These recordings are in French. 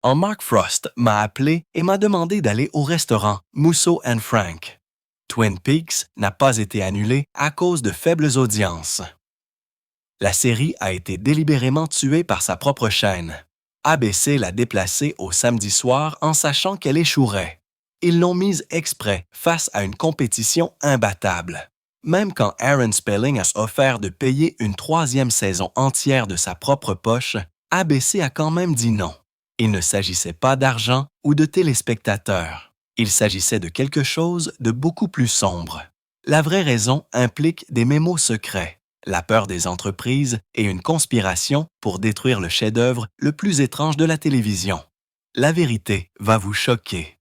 Mark Frost m'a appelé et m'a demandé d'aller au restaurant Musso and Frank. Twin Peaks n'a pas été annulé à cause de faibles audiences. La série a été délibérément tuée par sa propre chaîne. ABC l'a déplacée au samedi soir en sachant qu'elle échouerait. Ils l'ont mise exprès face à une compétition imbattable. Même quand Aaron Spelling a offert de payer une 3e saison entière de sa propre poche, ABC a quand même dit non. Il ne s'agissait pas d'argent ou de téléspectateurs. Il s'agissait de quelque chose de beaucoup plus sombre. La vraie raison implique des mémos secrets, la peur des entreprises et une conspiration pour détruire le chef-d'œuvre le plus étrange de la télévision. La vérité va vous choquer.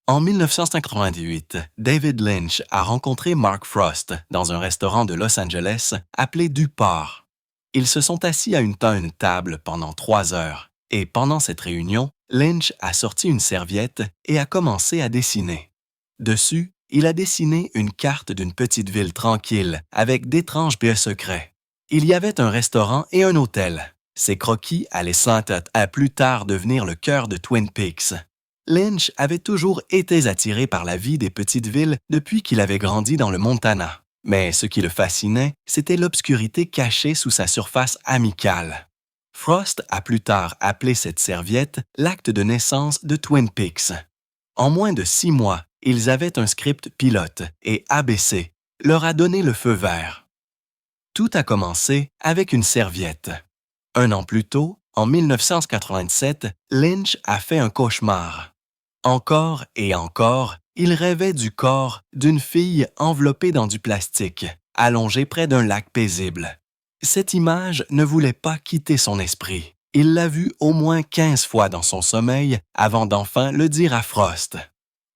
En 1998, David Lynch a rencontré Mark Frost dans un restaurant de Los Angeles appelé Du Port. Ils se sont assis à une table pendant 3 heures et pendant cette réunion, Lynch a sorti une serviette et a commencé à dessiner. Dessus, il a dessiné une carte d'une petite ville tranquille avec d'étranges biens secrets. Il y avait un restaurant et un hôtel. Ces croquis allaient sans tête à plus tard devenir le cœur de Twin Peaks. Lynch avait toujours été attiré par la vie des petites villes depuis qu'il avait grandi dans le Montana. Mais ce qui le fascinait, c'était l'obscurité cachée sous sa surface amicale. Frost a plus tard appelé cette serviette l'acte de naissance de Twin Peaks. En moins de 6 mois, ils avaient un script pilote et ABC leur a donné le feu vert. Tout a commencé avec une serviette. 1 an plus tôt, en 1987, Lynch a fait un cauchemar. Encore et encore, il rêvait du corps d'une fille enveloppée dans du plastique, allongée près d'un lac paisible. Cette image ne voulait pas quitter son esprit. Il l'a vue au moins 15 fois dans son sommeil avant d'enfin le dire à Frost.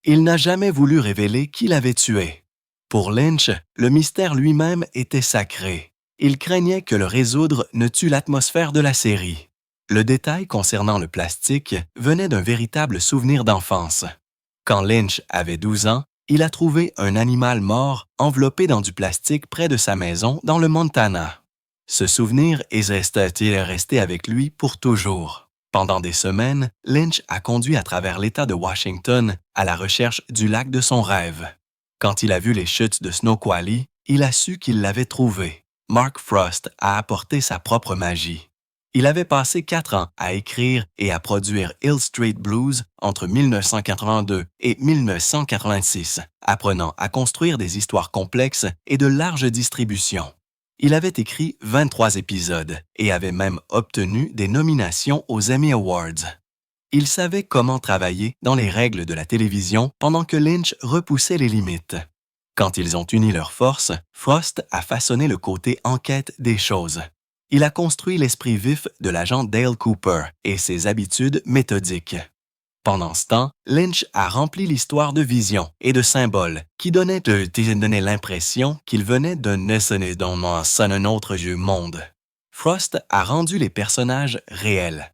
Il n'a jamais voulu révéler qui l'avait tué. Pour Lynch, le mystère lui-même était sacré. Il craignait que le résoudre ne tue l'atmosphère de la série. Le détail concernant le plastique venait d'un véritable souvenir d'enfance. Quand Lynch avait 12 ans, il a trouvé un animal mort enveloppé dans du plastique près de sa maison dans le Montana. Ce souvenir est resté avec lui pour toujours. Pendant des semaines, Lynch a conduit à travers l'État de Washington à la recherche du lac de son rêve. Quand il a vu les chutes de Snoqualmie, il a su qu'il l'avait trouvé. Mark Frost a apporté sa propre magie. Il avait passé 4 ans à écrire et à produire Hill Street Blues entre 1982 et 1986, apprenant à construire des histoires complexes et de large distribution. Il avait écrit 23 épisodes et avait même obtenu des nominations aux Emmy Awards. Il savait comment travailler dans les règles de la télévision pendant que Lynch repoussait les limites. Quand ils ont uni leurs forces, Frost a façonné le côté enquête des choses. Il a construit l'esprit vif de l'agent Dale Cooper et ses habitudes méthodiques. Pendant ce temps, Lynch a rempli l'histoire de visions et de symboles qui donnaient l'impression qu'il venait d'un autre monde. Frost a rendu les personnages réels.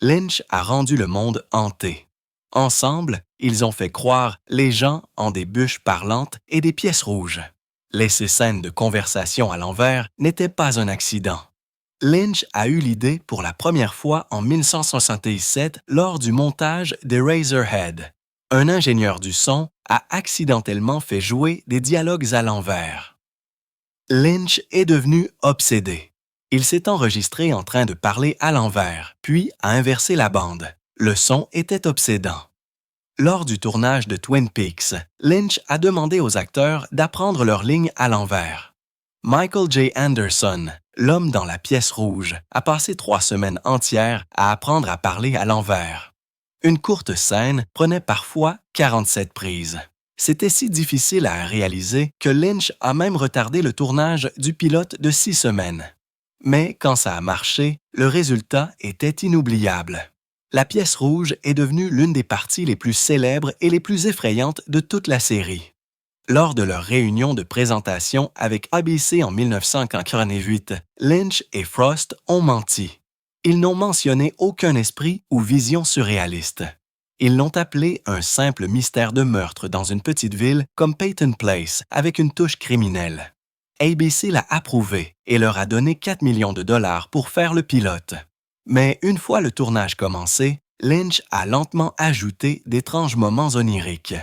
Lynch a rendu le monde hanté. Ensemble, ils ont fait croire les gens en des bûches parlantes et des pièces rouges. Ces scènes de conversation à l'envers n'étaient pas un accident. Lynch a eu l'idée pour la première fois en 1967 lors du montage d'Eraserhead. Un ingénieur du son a accidentellement fait jouer des dialogues à l'envers. Lynch est devenu obsédé. Il s'est enregistré en train de parler à l'envers, puis a inversé la bande. Le son était obsédant. Lors du tournage de Twin Peaks, Lynch a demandé aux acteurs d'apprendre leurs lignes à l'envers. Michael J. Anderson, l'homme dans la pièce rouge, a passé 3 semaines entières à apprendre à parler à l'envers. Une courte scène prenait parfois 47 prises. C'était si difficile à réaliser que Lynch a même retardé le tournage du pilote de 6 semaines. Mais quand ça a marché, le résultat était inoubliable. La pièce rouge est devenue l'une des parties les plus célèbres et les plus effrayantes de toute la série. Lors de leur réunion de présentation avec ABC en 1988, Lynch et Frost ont menti. Ils n'ont mentionné aucun esprit ou vision surréaliste. Ils l'ont appelé un simple mystère de meurtre dans une petite ville comme Peyton Place avec une touche criminelle. ABC l'a approuvé et leur a donné 4 millions de dollars pour faire le pilote. Mais une fois le tournage commencé, Lynch a lentement ajouté d'étranges moments oniriques.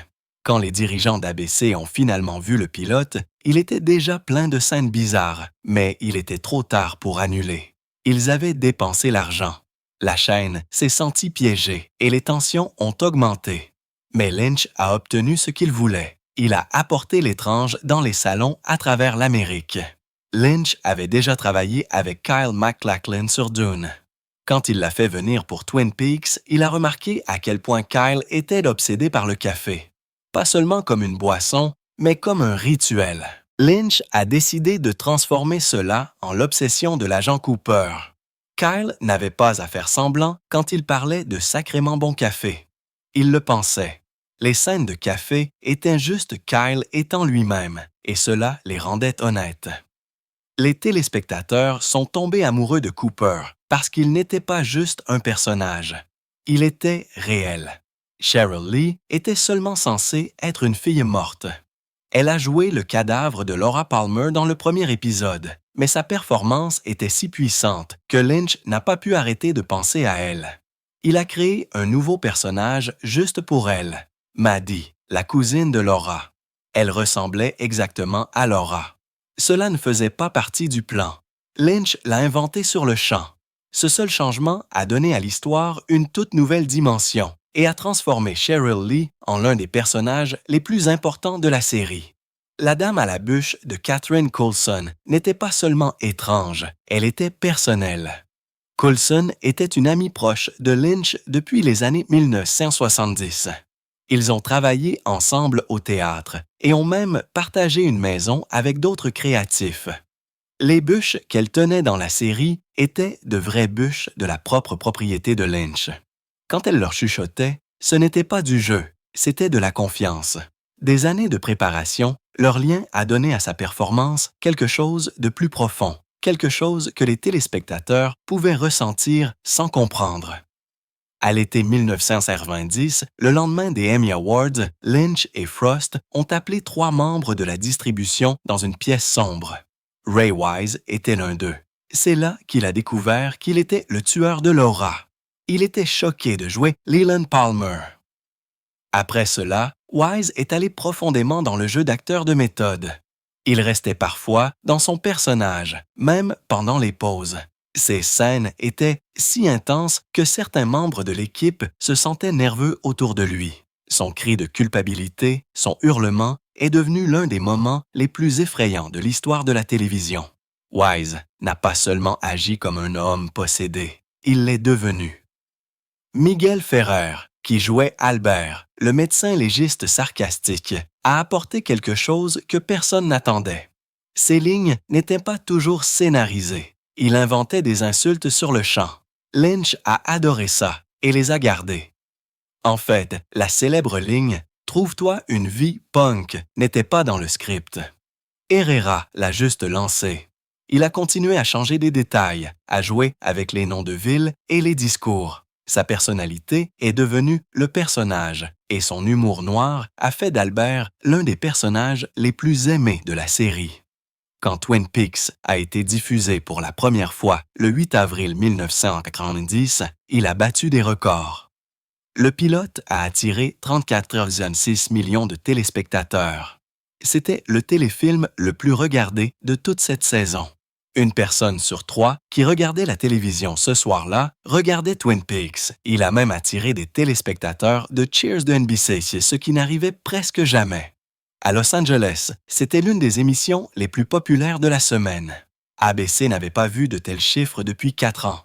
Quand les dirigeants d'ABC ont finalement vu le pilote, il était déjà plein de scènes bizarres, mais il était trop tard pour annuler. Ils avaient dépensé l'argent. La chaîne s'est sentie piégée et les tensions ont augmenté. Mais Lynch a obtenu ce qu'il voulait. Il a apporté l'étrange dans les salons à travers l'Amérique. Lynch avait déjà travaillé avec Kyle MacLachlan sur Dune. Quand il l'a fait venir pour Twin Peaks, il a remarqué à quel point Kyle était obsédé par le café. Pas seulement comme une boisson, mais comme un rituel. Lynch a décidé de transformer cela en l'obsession de l'agent Cooper. Kyle n'avait pas à faire semblant quand il parlait de sacrément bon café. Il le pensait. Les scènes de café étaient juste Kyle étant lui-même, et cela les rendait honnêtes. Les téléspectateurs sont tombés amoureux de Cooper parce qu'il n'était pas juste un personnage. Il était réel. Cheryl Lee était seulement censée être une fille morte. Elle a joué le cadavre de Laura Palmer dans le premier épisode, mais sa performance était si puissante que Lynch n'a pas pu arrêter de penser à elle. Il a créé un nouveau personnage juste pour elle, Maddie, la cousine de Laura. Elle ressemblait exactement à Laura. Cela ne faisait pas partie du plan. Lynch l'a inventé sur le champ. Ce seul changement a donné à l'histoire une toute nouvelle dimension et a transformé Cheryl Lee en l'un des personnages les plus importants de la série. La dame à la bûche de Catherine Coulson n'était pas seulement étrange, elle était personnelle. Coulson était une amie proche de Lynch depuis les années 1970. Ils ont travaillé ensemble au théâtre et ont même partagé une maison avec d'autres créatifs. Les bûches qu'elle tenait dans la série étaient de vraies bûches de la propre propriété de Lynch. Quand elle leur chuchotait, ce n'était pas du jeu, c'était de la confiance. Des années de préparation, leur lien a donné à sa performance quelque chose de plus profond, quelque chose que les téléspectateurs pouvaient ressentir sans comprendre. À l'été 1990, le lendemain des Emmy Awards, Lynch et Frost ont appelé 3 membres de la distribution dans une pièce sombre. Ray Wise était l'un d'eux. C'est là qu'il a découvert qu'il était le tueur de Laura. Il était choqué de jouer Leland Palmer. Après cela, Wise est allé profondément dans le jeu d'acteur de méthode. Il restait parfois dans son personnage, même pendant les pauses. Ces scènes étaient si intenses que certains membres de l'équipe se sentaient nerveux autour de lui. Son cri de culpabilité, son hurlement, est devenu l'un des moments les plus effrayants de l'histoire de la télévision. Wise n'a pas seulement agi comme un homme possédé, il l'est devenu. Miguel Ferrer, qui jouait Albert, le médecin légiste sarcastique, a apporté quelque chose que personne n'attendait. Ses lignes n'étaient pas toujours scénarisées. Il inventait des insultes sur le champ. Lynch a adoré ça et les a gardées. En fait, la célèbre ligne « Trouve-toi une vie punk » n'était pas dans le script. Herrera l'a juste lancée. Il a continué à changer des détails, à jouer avec les noms de villes et les discours. Sa personnalité est devenue le personnage et son humour noir a fait d'Albert l'un des personnages les plus aimés de la série. Quand Twin Peaks a été diffusé pour la première fois le 8 avril 1990, il a battu des records. Le pilote a attiré 34,6 millions de téléspectateurs. C'était le téléfilm le plus regardé de toute cette saison. Une personne sur 3 qui regardait la télévision ce soir-là regardait Twin Peaks. Il a même attiré des téléspectateurs de Cheers de NBC, ce qui n'arrivait presque jamais. À Los Angeles, c'était l'une des émissions les plus populaires de la semaine. ABC n'avait pas vu de tels chiffres depuis 4 ans.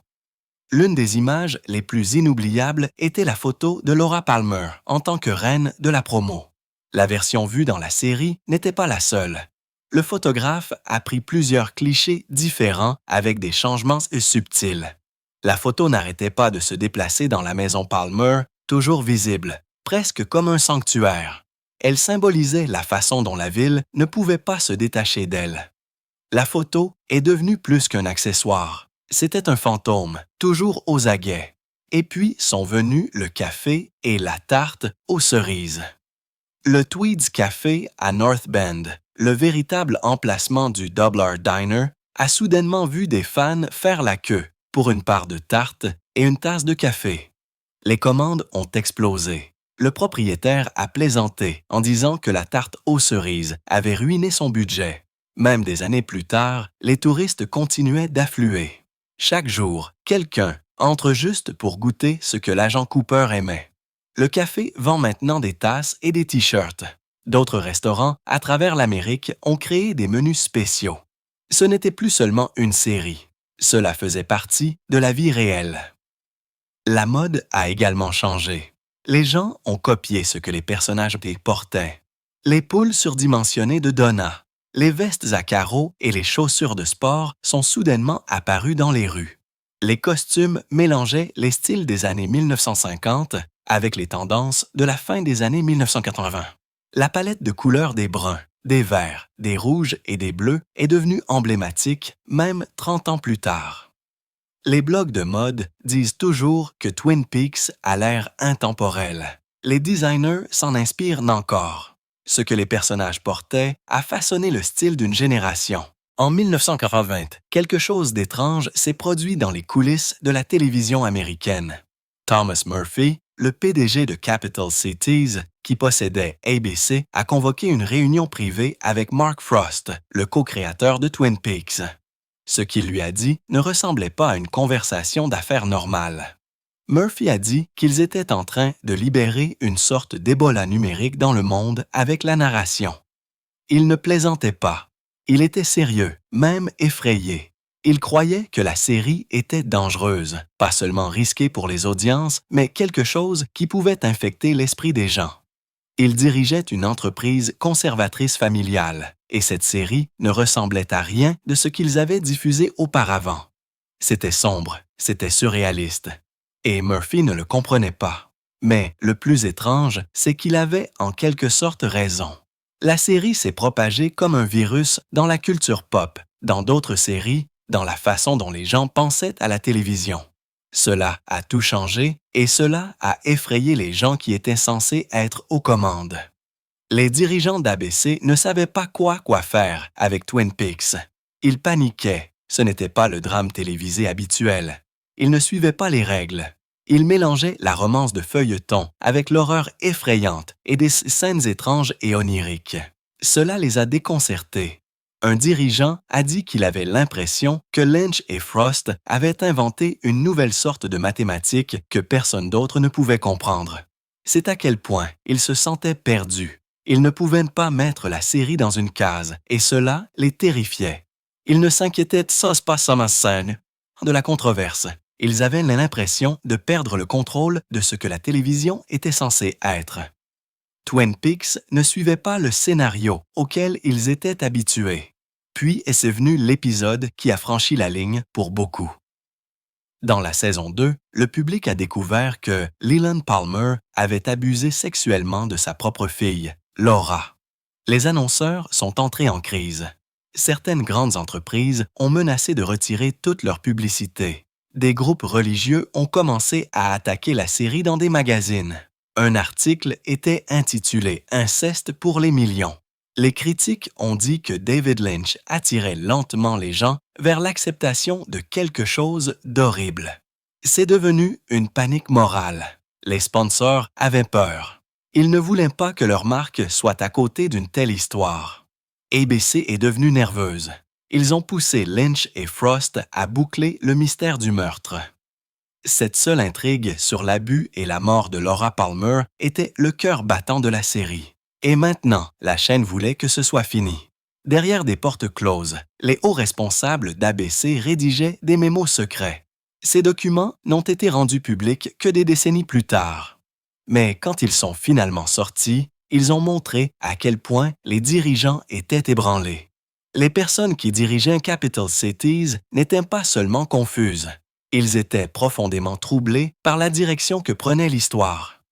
L'une des images les plus inoubliables était la photo de Laura Palmer en tant que reine de la promo. La version vue dans la série n'était pas la seule. Le photographe a pris plusieurs clichés différents avec des changements subtils. La photo n'arrêtait pas de se déplacer dans la maison Palmer, toujours visible, presque comme un sanctuaire. Elle symbolisait la façon dont la ville ne pouvait pas se détacher d'elle. La photo est devenue plus qu'un accessoire. C'était un fantôme, toujours aux aguets. Et puis sont venus le café et la tarte aux cerises. Le Tweed's Café à North Bend, le véritable emplacement du Double R Diner, a soudainement vu des fans faire la queue pour une part de tarte et une tasse de café. Les commandes ont explosé. Le propriétaire a plaisanté en disant que la tarte aux cerises avait ruiné son budget. Même des années plus tard, les touristes continuaient d'affluer. Chaque jour, quelqu'un entre juste pour goûter ce que l'agent Cooper aimait. Le café vend maintenant des tasses et des t-shirts. D'autres restaurants à travers l'Amérique ont créé des menus spéciaux. Ce n'était plus seulement une série. Cela faisait partie de la vie réelle. La mode a également changé. Les gens ont copié ce que les personnages portaient. Les poules surdimensionnées de Donna, les vestes à carreaux et les chaussures de sport sont soudainement apparues dans les rues. Les costumes mélangeaient les styles des années 1950 avec les tendances de la fin des années 1980. La palette de couleurs des bruns, des verts, des rouges et des bleus est devenue emblématique même 30 ans plus tard. Les blogs de mode disent toujours que Twin Peaks a l'air intemporel. Les designers s'en inspirent encore. Ce que les personnages portaient a façonné le style d'une génération. En 1980, quelque chose d'étrange s'est produit dans les coulisses de la télévision américaine. Thomas Murphy, le PDG de Capital Cities, qui possédait ABC, a convoqué une réunion privée avec Mark Frost, le co-créateur de Twin Peaks. Ce qu'il lui a dit ne ressemblait pas à une conversation d'affaires normale. Murphy a dit qu'ils étaient en train de libérer une sorte d'Ebola numérique dans le monde avec la narration. Il ne plaisantait pas. Il était sérieux, même effrayé. Il croyait que la série était dangereuse, pas seulement risquée pour les audiences, mais quelque chose qui pouvait infecter l'esprit des gens. Il dirigeait une entreprise conservatrice familiale, et cette série ne ressemblait à rien de ce qu'ils avaient diffusé auparavant. C'était sombre, c'était surréaliste. Et Murphy ne le comprenait pas. Mais le plus étrange, c'est qu'il avait en quelque sorte raison. La série s'est propagée comme un virus dans la culture pop, dans d'autres séries, dans la façon dont les gens pensaient à la télévision. Cela a tout changé et cela a effrayé les gens qui étaient censés être aux commandes. Les dirigeants d'ABC ne savaient pas quoi faire avec Twin Peaks. Ils paniquaient. Ce n'était pas le drame télévisé habituel. Ils ne suivaient pas les règles. Ils mélangeaient la romance de feuilleton avec l'horreur effrayante et des scènes étranges et oniriques. Cela les a déconcertés. Un dirigeant a dit qu'il avait l'impression que Lynch et Frost avaient inventé une nouvelle sorte de mathématiques que personne d'autre ne pouvait comprendre. C'est à quel point ils se sentaient perdus. Ils ne pouvaient pas mettre la série dans une case, et cela les terrifiait. Ils ne s'inquiétaient pas sama scène de la controverse. Ils avaient l'impression de perdre le contrôle de ce que la télévision était censée être. Twin Peaks ne suivait pas le scénario auquel ils étaient habitués. Puis est venu l'épisode qui a franchi la ligne pour beaucoup. Dans la saison 2, le public a découvert que Leland Palmer avait abusé sexuellement de sa propre fille, Laura. Les annonceurs sont entrés en crise. Certaines grandes entreprises ont menacé de retirer toute leur publicité. Des groupes religieux ont commencé à attaquer la série dans des magazines. Un article était intitulé « Inceste pour les millions ». Les critiques ont dit que David Lynch attirait lentement les gens vers l'acceptation de quelque chose d'horrible. C'est devenu une panique morale. Les sponsors avaient peur. Ils ne voulaient pas que leur marque soit à côté d'une telle histoire. ABC est devenue nerveuse. Ils ont poussé Lynch et Frost à boucler le mystère du meurtre. Cette seule intrigue sur l'abus et la mort de Laura Palmer était le cœur battant de la série. Et maintenant, la chaîne voulait que ce soit fini. Derrière des portes closes, les hauts responsables d'ABC rédigeaient des mémos secrets. Ces documents n'ont été rendus publics que des décennies plus tard. Mais quand ils sont finalement sortis, ils ont montré à quel point les dirigeants étaient ébranlés. Les personnes qui dirigeaient Capital Cities n'étaient pas seulement confuses. Ils étaient profondément troublés par la direction que prenait l'histoire.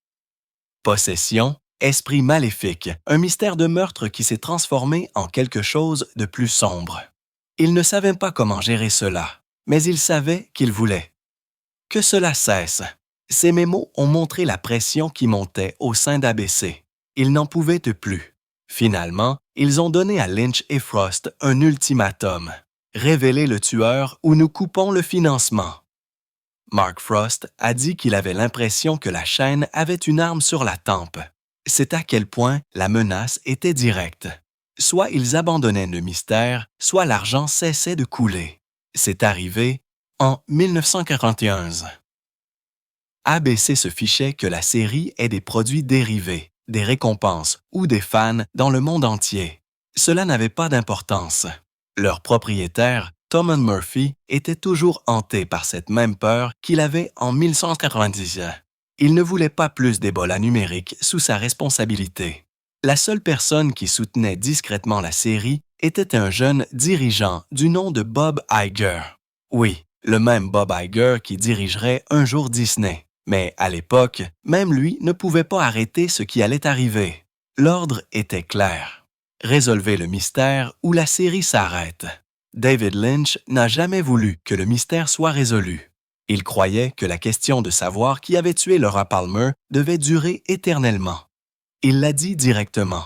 Possession, esprit maléfique, un mystère de meurtre qui s'est transformé en quelque chose de plus sombre. Ils ne savaient pas comment gérer cela, mais ils savaient qu'ils voulaient. Que cela cesse. Ces mémos ont montré la pression qui montait au sein d'ABC. Ils n'en pouvaient plus. Finalement, ils ont donné à Lynch et Frost un ultimatum. Révélez le tueur ou nous coupons le financement. Mark Frost a dit qu'il avait l'impression que la chaîne avait une arme sur la tempe. C'est à quel point la menace était directe. Soit ils abandonnaient le mystère, soit l'argent cessait de couler. C'est arrivé en 1941. ABC se fichait que la série ait des produits dérivés, des récompenses ou des fans dans le monde entier. Cela n'avait pas d'importance. Leur propriétaire, Tom Murphy, était toujours hanté par cette même peur qu'il avait en 1990. Il ne voulait pas plus d'Ebola numérique sous sa responsabilité. La seule personne qui soutenait discrètement la série était un jeune dirigeant du nom de Bob Iger. Oui, le même Bob Iger qui dirigerait un jour Disney. Mais à l'époque, même lui ne pouvait pas arrêter ce qui allait arriver. L'ordre était clair. Résolvez le mystère ou la série s'arrête. David Lynch n'a jamais voulu que le mystère soit résolu. Il croyait que la question de savoir qui avait tué Laura Palmer devait durer éternellement. Il l'a dit directement.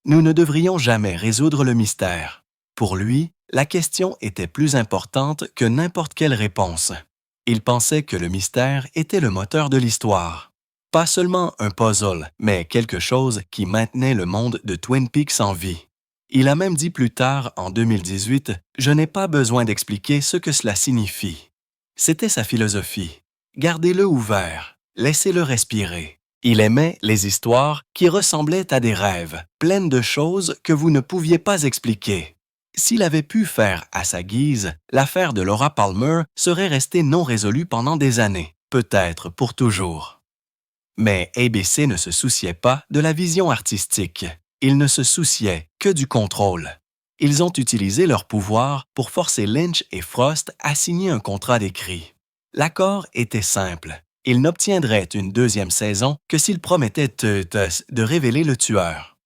Nous ne devrions jamais résoudre le mystère. Pour lui, la question était plus importante que n'importe quelle réponse. Il pensait que le mystère était le moteur de l'histoire. Pas seulement un puzzle, mais quelque chose qui maintenait le monde de Twin Peaks en vie. Il a même dit plus tard, en 2018, « Je n'ai pas besoin d'expliquer ce que cela signifie. » C'était sa philosophie. Gardez-le ouvert, laissez-le respirer. Il aimait les histoires qui ressemblaient à des rêves, pleines de choses que vous ne pouviez pas expliquer. S'il avait pu faire à sa guise, l'affaire de Laura Palmer serait restée non résolue pendant des années, peut-être pour toujours. Mais ABC ne se souciait pas de la vision artistique. Ils ne se souciaient que du contrôle. Ils ont utilisé leur pouvoir pour forcer Lynch et Frost à signer un contrat d'écrit. L'accord était simple. Ils n'obtiendraient une deuxième saison que s'ils promettaient de révéler le tueur.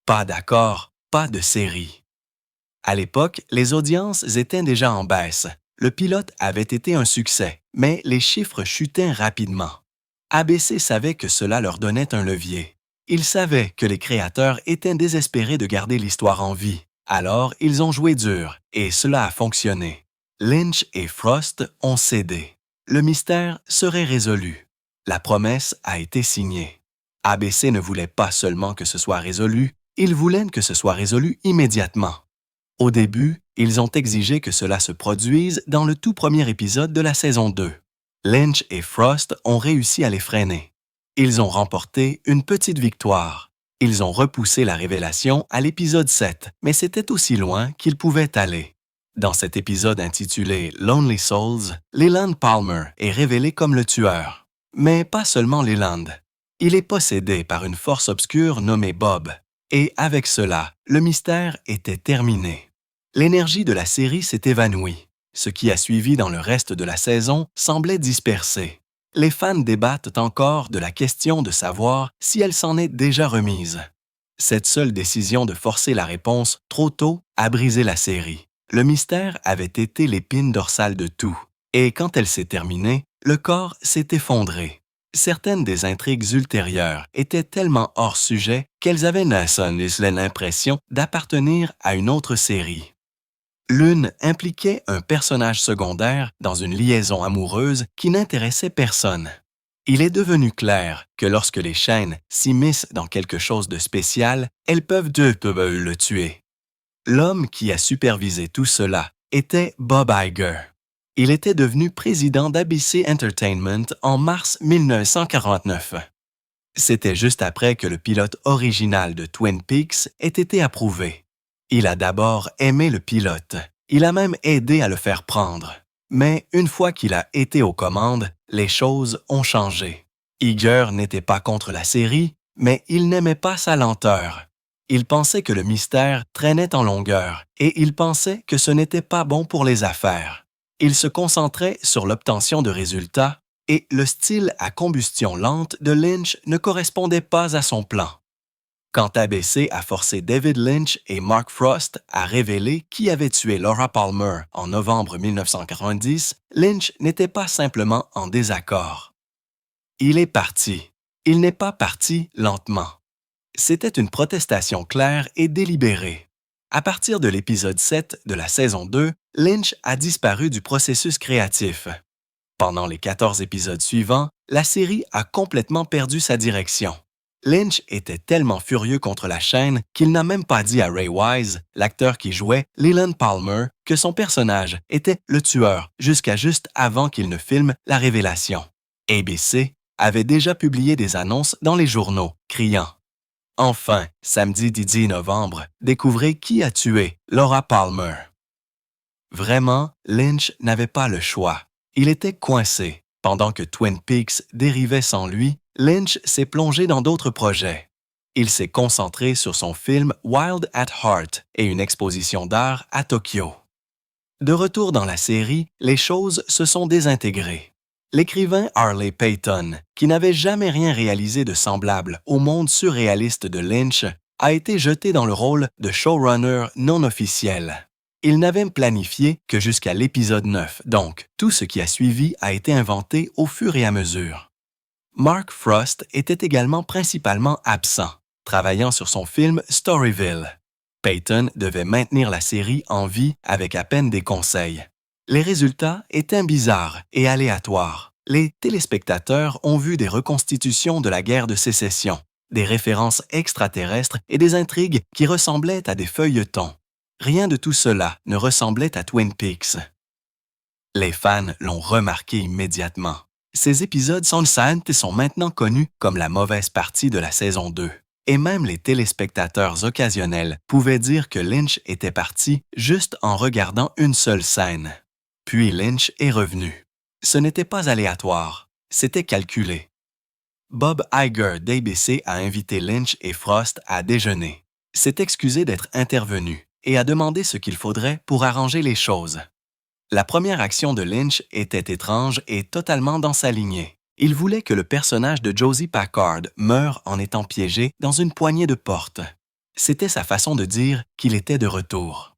Pas d'accord, pas de série. À l'époque, les audiences étaient déjà en baisse. Le pilote avait été un succès, mais les chiffres chutaient rapidement. ABC savait que cela leur donnait un levier. Ils savaient que les créateurs étaient désespérés de garder l'histoire en vie. Alors, ils ont joué dur, et cela a fonctionné. Lynch et Frost ont cédé. Le mystère serait résolu. La promesse a été signée. ABC ne voulait pas seulement que ce soit résolu, ils voulaient que ce soit résolu immédiatement. Au début, ils ont exigé que cela se produise dans le tout premier épisode de la saison 2. Lynch et Frost ont réussi à les freiner. Ils ont remporté une petite victoire. Ils ont repoussé la révélation à l'épisode 7, mais c'était aussi loin qu'ils pouvaient aller. Dans cet épisode intitulé Lonely Souls, Leland Palmer est révélé comme le tueur. Mais pas seulement Leland. Il est possédé par une force obscure nommée Bob. Et avec cela, le mystère était terminé. L'énergie de la série s'est évanouie. Ce qui a suivi dans le reste de la saison semblait dispersé. Les fans débattent encore de la question de savoir si elle s'en est déjà remise. Cette seule décision de forcer la réponse trop tôt a brisé la série. Le mystère avait été l'épine dorsale de tout. Et quand elle s'est terminée, le corps s'est effondré. Certaines des intrigues ultérieures étaient tellement hors sujet qu'elles avaient l'impression d'appartenir à une autre série. L'une impliquait un personnage secondaire dans une liaison amoureuse qui n'intéressait personne. Il est devenu clair que lorsque les chaînes s'immiscent dans quelque chose de spécial, elles peuvent le tuer. L'homme qui a supervisé tout cela était Bob Iger. Il était devenu président d'ABC Entertainment en mars 1949. C'était juste après que le pilote original de Twin Peaks ait été approuvé. Il a d'abord aimé le pilote. Il a même aidé à le faire prendre. Mais une fois qu'il a été aux commandes, les choses ont changé. Iger n'était pas contre la série, mais il n'aimait pas sa lenteur. Il pensait que le mystère traînait en longueur et il pensait que ce n'était pas bon pour les affaires. Il se concentrait sur l'obtention de résultats et le style à combustion lente de Lynch ne correspondait pas à son plan. Quand ABC a forcé David Lynch et Mark Frost à révéler qui avait tué Laura Palmer en novembre 1990, Lynch n'était pas simplement en désaccord. Il est parti. Il n'est pas parti lentement. C'était une protestation claire et délibérée. À partir de l'épisode 7 de la saison 2, Lynch a disparu du processus créatif. Pendant les 14 épisodes suivants, la série a complètement perdu sa direction. Lynch était tellement furieux contre la chaîne qu'il n'a même pas dit à Ray Wise, l'acteur qui jouait Leland Palmer, que son personnage était le tueur jusqu'à juste avant qu'il ne filme la révélation. ABC avait déjà publié des annonces dans les journaux, criant « Enfin, samedi 10 novembre, découvrez qui a tué Laura Palmer. » Vraiment, Lynch n'avait pas le choix. Il était coincé. Pendant que Twin Peaks dérivait sans lui, Lynch s'est plongé dans d'autres projets. Il s'est concentré sur son film Wild at Heart et une exposition d'art à Tokyo. De retour dans la série, les choses se sont désintégrées. L'écrivain Harley Peyton, qui n'avait jamais rien réalisé de semblable au monde surréaliste de Lynch, a été jeté dans le rôle de showrunner non officiel. Il n'avait planifié que jusqu'à l'épisode 9, donc tout ce qui a suivi a été inventé au fur et à mesure. Mark Frost était également principalement absent, travaillant sur son film Storyville. Peyton devait maintenir la série en vie avec à peine des conseils. Les résultats étaient bizarres et aléatoires. Les téléspectateurs ont vu des reconstitutions de la guerre de sécession, des références extraterrestres et des intrigues qui ressemblaient à des feuilletons. Rien de tout cela ne ressemblait à Twin Peaks. Les fans l'ont remarqué immédiatement. Ces épisodes sont maintenant connus comme la mauvaise partie de la saison 2. Et même les téléspectateurs occasionnels pouvaient dire que Lynch était parti juste en regardant une seule scène. Puis Lynch est revenu. Ce n'était pas aléatoire, c'était calculé. Bob Iger d'ABC a invité Lynch et Frost à déjeuner. S'est excusé d'être intervenu et a demandé ce qu'il faudrait pour arranger les choses. La première action de Lynch était étrange et totalement dans sa lignée. Il voulait que le personnage de Josie Packard meure en étant piégé dans une poignée de porte. C'était sa façon de dire qu'il était de retour.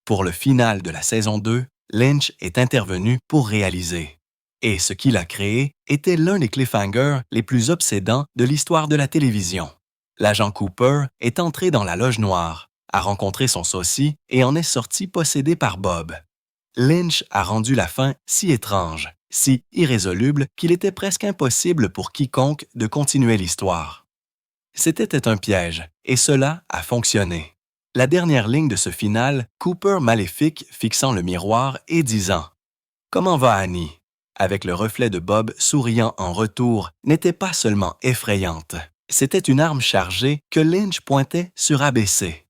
Pour le final de la saison 2, Lynch est intervenu pour réaliser. Et ce qu'il a créé était l'un des cliffhangers les plus obsédants de l'histoire de la télévision. L'agent Cooper est entré dans la loge noire, a rencontré son sosie et en est sorti possédé par Bob. Lynch a rendu la fin si étrange, si irrésoluble qu'il était presque impossible pour quiconque de continuer l'histoire. C'était un piège, et cela a fonctionné. La dernière ligne de ce final, Cooper maléfique fixant le miroir et disant « Comment va Annie ?» avec le reflet de Bob souriant en retour, n'était pas seulement effrayante. C'était une arme chargée que Lynch pointait sur ABC.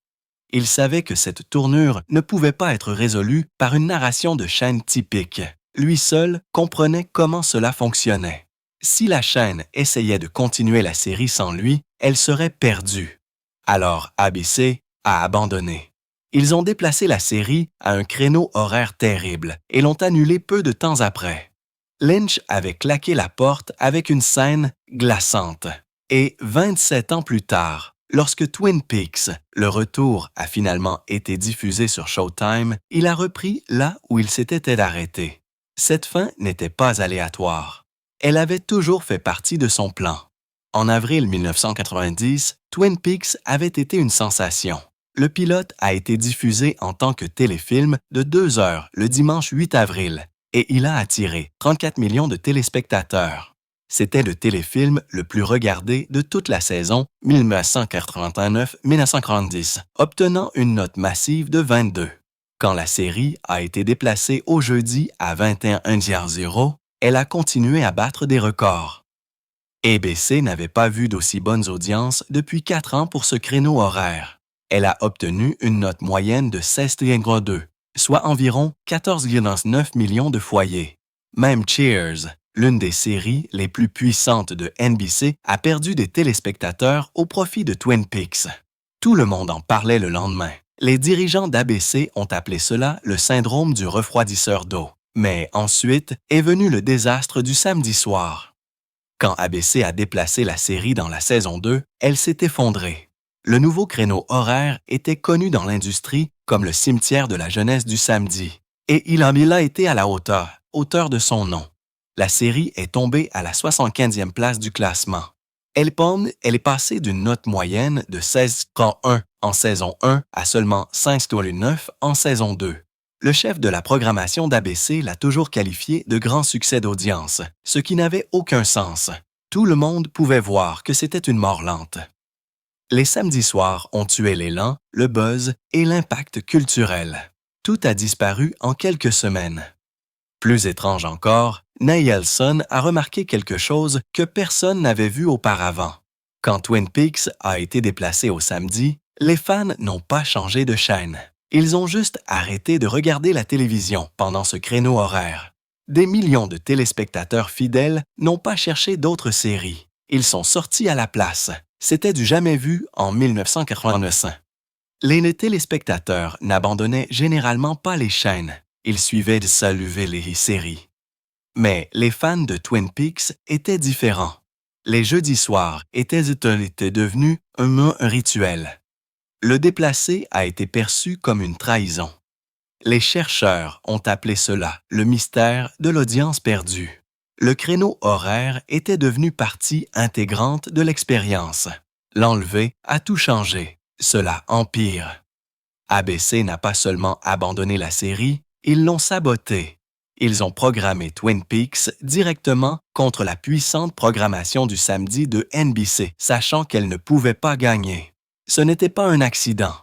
Il savait que cette tournure ne pouvait pas être résolue par une narration de chaîne typique. Lui seul comprenait comment cela fonctionnait. Si la chaîne essayait de continuer la série sans lui, elle serait perdue. Alors ABC a abandonné. Ils ont déplacé la série à un créneau horaire terrible et l'ont annulée peu de temps après. Lynch avait claqué la porte avec une scène glaçante. Et 27 ans plus tard, lorsque Twin Peaks, le retour, a finalement été diffusé sur Showtime, il a repris là où il s'était arrêté. Cette fin n'était pas aléatoire. Elle avait toujours fait partie de son plan. En avril 1990, Twin Peaks avait été une sensation. Le pilote a été diffusé en tant que téléfilm de 2 heures le dimanche 8 avril et il a attiré 34 millions de téléspectateurs. C'était le téléfilm le plus regardé de toute la saison 1989-1990, obtenant une note massive de 22. Quand la série a été déplacée au jeudi à 21h00, elle a continué à battre des records. ABC n'avait pas vu d'aussi bonnes audiences depuis 4 ans pour ce créneau horaire. Elle a obtenu une note moyenne de 16,2, soit environ 14,9 millions de foyers. Même Cheers, l'une des séries les plus puissantes de NBC, a perdu des téléspectateurs au profit de Twin Peaks. Tout le monde en parlait le lendemain. Les dirigeants d'ABC ont appelé cela le syndrome du refroidisseur d'eau. Mais ensuite est venu le désastre du samedi soir. Quand ABC a déplacé la série dans la saison 2, elle s'est effondrée. Le nouveau créneau horaire était connu dans l'industrie comme le cimetière de la jeunesse du samedi. Et il a été à la hauteur de son nom. La série est tombée à la 75e place du classement. Elle est passée d'une note moyenne de 16,1 en saison 1 à seulement 5,9 en saison 2. Le chef de la programmation d'ABC l'a toujours qualifié de grand succès d'audience, ce qui n'avait aucun sens. Tout le monde pouvait voir que c'était une mort lente. Les samedis soirs ont tué l'élan, le buzz et l'impact culturel. Tout a disparu en quelques semaines. Plus étrange encore, Nielsen a remarqué quelque chose que personne n'avait vu auparavant. Quand Twin Peaks a été déplacé au samedi, les fans n'ont pas changé de chaîne. Ils ont juste arrêté de regarder la télévision pendant ce créneau horaire. Des millions de téléspectateurs fidèles n'ont pas cherché d'autres séries. Ils sont sortis à la place. C'était du jamais vu en 1989. Les téléspectateurs n'abandonnaient généralement pas les chaînes. Ils suivaient de saluer les séries. Mais les fans de Twin Peaks étaient différents. Les jeudis soirs étaient devenus un rituel. Le déplacé a été perçu comme une trahison. Les chercheurs ont appelé cela le mystère de l'audience perdue. Le créneau horaire était devenu partie intégrante de l'expérience. L'enlever a tout changé. Cela empire. ABC n'a pas seulement abandonné la série, ils l'ont sabotée. Ils ont programmé Twin Peaks directement contre la puissante programmation du samedi de NBC, sachant qu'elle ne pouvait pas gagner. Ce n'était pas un accident.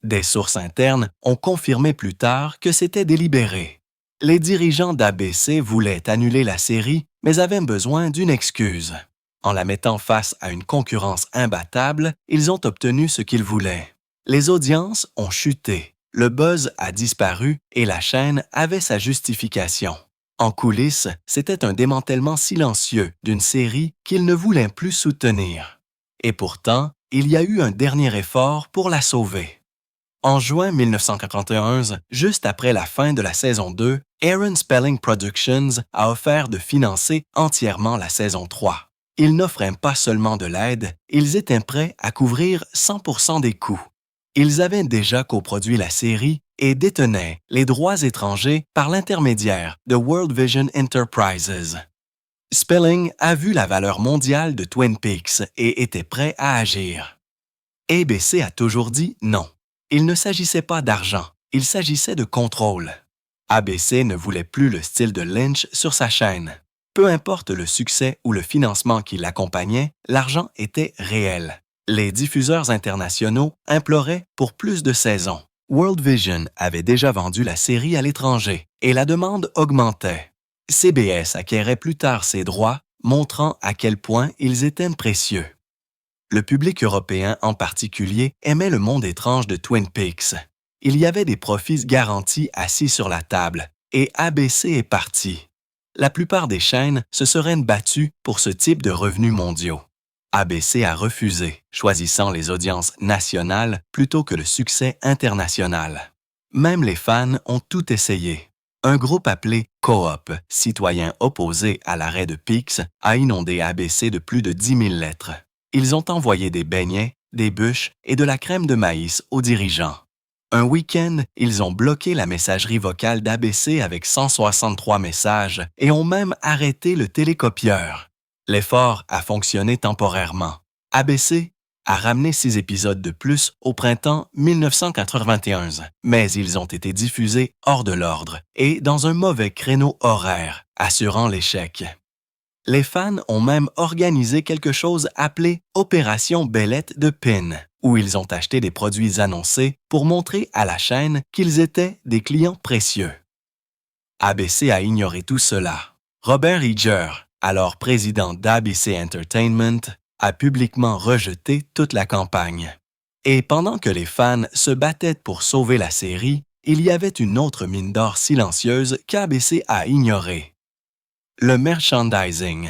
Des sources internes ont confirmé plus tard que c'était délibéré. Les dirigeants d'ABC voulaient annuler la série, mais avaient besoin d'une excuse. En la mettant face à une concurrence imbattable, ils ont obtenu ce qu'ils voulaient. Les audiences ont chuté, le buzz a disparu et la chaîne avait sa justification. En coulisses, c'était un démantèlement silencieux d'une série qu'ils ne voulaient plus soutenir. Et pourtant, il y a eu un dernier effort pour la sauver. En juin 1991, juste après la fin de la saison 2, Aaron Spelling Productions a offert de financer entièrement la saison 3. Ils n'offraient pas seulement de l'aide, ils étaient prêts à couvrir 100% des coûts. Ils avaient déjà coproduit la série et détenaient les droits étrangers par l'intermédiaire de World Vision Enterprises. Spelling a vu la valeur mondiale de Twin Peaks et était prêt à agir. ABC a toujours dit non. Il ne s'agissait pas d'argent, il s'agissait de contrôle. ABC ne voulait plus le style de Lynch sur sa chaîne. Peu importe le succès ou le financement qui l'accompagnait, l'argent était réel. Les diffuseurs internationaux imploraient pour plus de saisons. World Vision avait déjà vendu la série à l'étranger et la demande augmentait. CBS acquérait plus tard ses droits, montrant à quel point ils étaient précieux. Le public européen en particulier aimait le monde étrange de Twin Peaks. Il y avait des profits garantis assis sur la table et ABC est parti. La plupart des chaînes se seraient battues pour ce type de revenus mondiaux. ABC a refusé, choisissant les audiences nationales plutôt que le succès international. Même les fans ont tout essayé. Un groupe appelé Co-op, citoyens opposés à l'arrêt de Peaks, a inondé ABC de plus de 10 000 lettres. Ils ont envoyé des beignets, des bûches et de la crème de maïs aux dirigeants. Un week-end, ils ont bloqué la messagerie vocale d'ABC avec 163 messages et ont même arrêté le télécopieur. L'effort a fonctionné temporairement. ABC a ramené 6 épisodes de plus au printemps 1991, mais ils ont été diffusés hors de l'ordre et dans un mauvais créneau horaire, assurant l'échec. Les fans ont même organisé quelque chose appelé Opération Belette de Pin, où ils ont acheté des produits annoncés pour montrer à la chaîne qu'ils étaient des clients précieux. ABC a ignoré tout cela. Robert Iger, alors président d'ABC Entertainment, a publiquement rejeté toute la campagne. Et pendant que les fans se battaient pour sauver la série, il y avait une autre mine d'or silencieuse qu'ABC a ignorée. Le merchandising.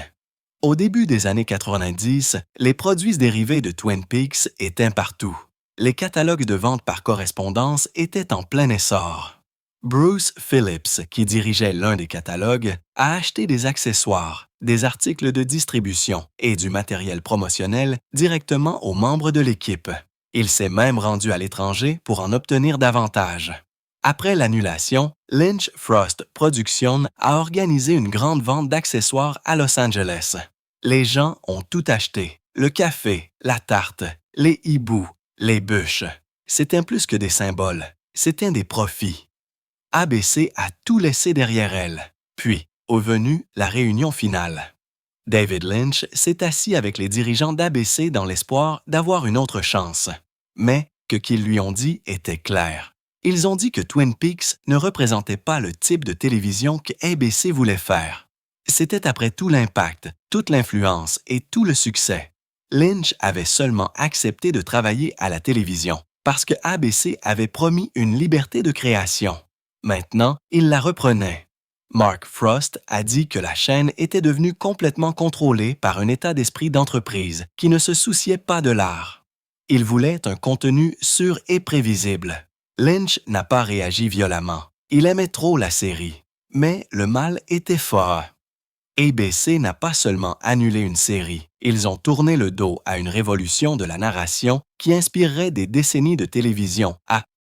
Au début des années 90, les produits dérivés de Twin Peaks étaient partout. Les catalogues de vente par correspondance étaient en plein essor. Bruce Phillips, qui dirigeait l'un des catalogues, a acheté des accessoires, des articles de distribution et du matériel promotionnel directement aux membres de l'équipe. Il s'est même rendu à l'étranger pour en obtenir davantage. Après l'annulation, Lynch Frost Productions a organisé une grande vente d'accessoires à Los Angeles. Les gens ont tout acheté. Le café, la tarte, les hiboux, les bûches. C'était plus que des symboles, c'était des profits. ABC a tout laissé derrière elle. Puis, est venue la réunion finale. David Lynch s'est assis avec les dirigeants d'ABC dans l'espoir d'avoir une autre chance. Mais ce qu'ils lui ont dit était clair. Ils ont dit que Twin Peaks ne représentait pas le type de télévision que ABC voulait faire. C'était après tout l'impact, toute l'influence et tout le succès. Lynch avait seulement accepté de travailler à la télévision parce que ABC avait promis une liberté de création. Maintenant, il la reprenait. Mark Frost a dit que la chaîne était devenue complètement contrôlée par un état d'esprit d'entreprise qui ne se souciait pas de l'art. Il voulait un contenu sûr et prévisible. Lynch n'a pas réagi violemment. Il aimait trop la série. Mais le mal était fort. ABC n'a pas seulement annulé une série, ils ont tourné le dos à une révolution de la narration qui inspirerait des décennies de télévision à